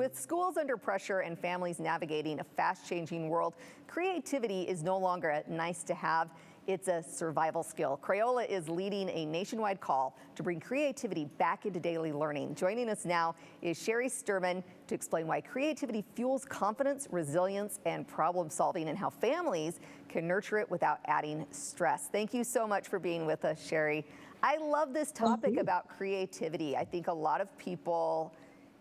With schools under pressure and families navigating a fast-changing world, creativity is no longer a nice to have. It's a survival skill. Crayola is leading a nationwide call to bring creativity back into daily learning. Joining us now is Sherry Sturman to explain why creativity fuels confidence, resilience, and problem solving, and how families can nurture it without adding stress. Thank you so much for being with us, Sherry. I love this topic about creativity. I think a lot of people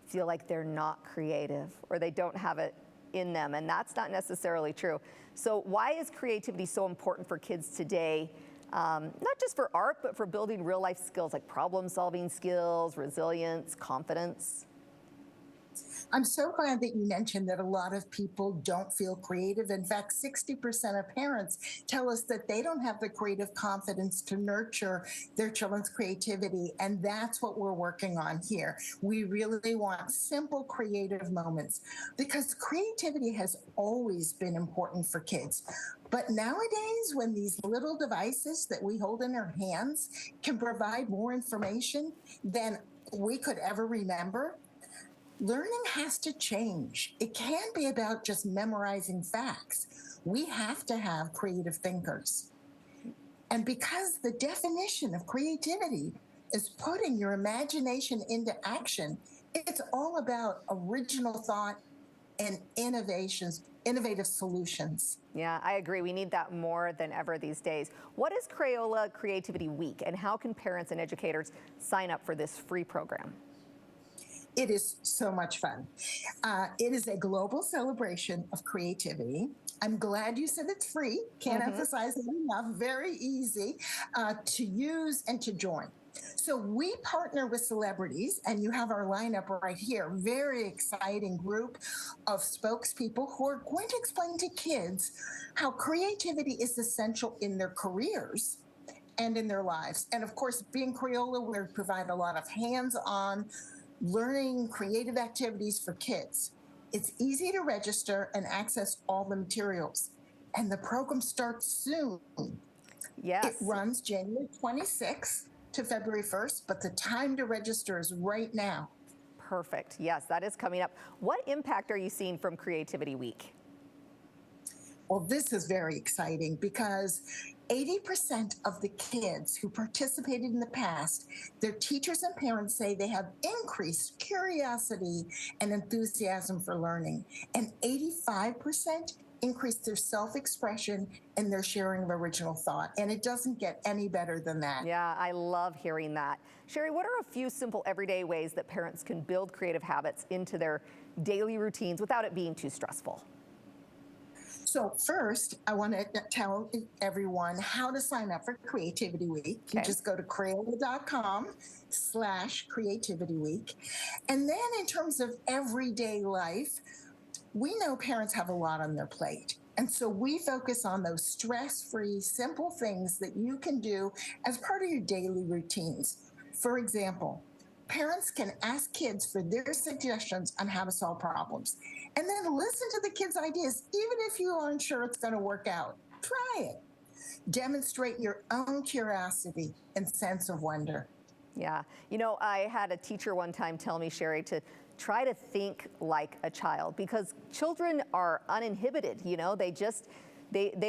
feel like they're not creative or they don't have it in them, and that's not necessarily true. So why is creativity so important for kids today? Not just for art, but for building real life skills like problem solving skills, resilience, confidence? I'm so glad that you mentioned that a lot of people don't feel creative. In fact, 60% of parents tell us that they don't have the creative confidence to nurture their children's creativity. And that's what we're working on here. We really want simple creative moments because creativity has always been important for kids. But nowadays, when these little devices that we hold in our hands can provide more information than we could ever remember, learning has to change. It can't be about just memorizing facts. We have to have creative thinkers. And because the definition of creativity is putting your imagination into action, it's all about original thought and innovative solutions. Yeah, I agree. We need that more than ever these days. What is Crayola Creativity Week, and how can parents and educators sign up for this free program? It is so much fun. It is a global celebration of creativity. I'm glad you said it's free. Can't emphasize it enough. Very easy to use and to join. So we partner with celebrities, and you have our lineup right here. Very exciting group of spokespeople who are going to explain to kids how creativity is essential in their careers and in their lives. And of course, being Crayola, we provide a lot of hands-on learning creative activities for kids. It's easy to register and access all the materials. And the program starts soon. Yes. It runs January 26th to February 1st, but the time to register is right now. Perfect. Yes, that is coming up. What impact are you seeing from Creativity Week? Well, this is very exciting because 80% of the kids who participated in the past, their teachers and parents say they have increased curiosity and enthusiasm for learning. And 85% increased their self-expression and their sharing of original thought. And it doesn't get any better than that. Yeah, I love hearing that. Sherry, what are a few simple everyday ways that parents can build creative habits into their daily routines without it being too stressful? So first, I want to tell everyone how to sign up for Creativity Week. You just go to Crayola.com/Creativity Week. And then in terms of everyday life, we know parents have a lot on their plate. And so we focus on those stress-free, simple things that you can do as part of your daily routines. For example, parents can ask kids for their suggestions on how to solve problems. And then listen to the kids' ideas, even if you aren't sure it's going to work out. Try it. Demonstrate your own curiosity and sense of wonder. Yeah. You know, I had a teacher one time tell me, Sherry, to try to think like a child, because children are uninhibited. You know, they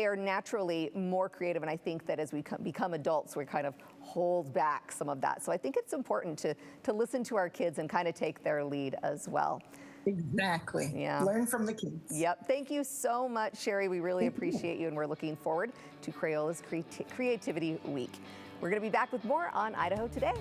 are naturally more creative, and I think that as we become adults, we kind of hold back some of that. So I think it's important to listen to our kids and kind of take their lead as well. Exactly. Yeah. Learn from the kids. Yep. Thank you so much, Sherry. We really appreciate you, and we're looking forward to Crayola's Creativity Week. We're going to be back with more on Idaho Today.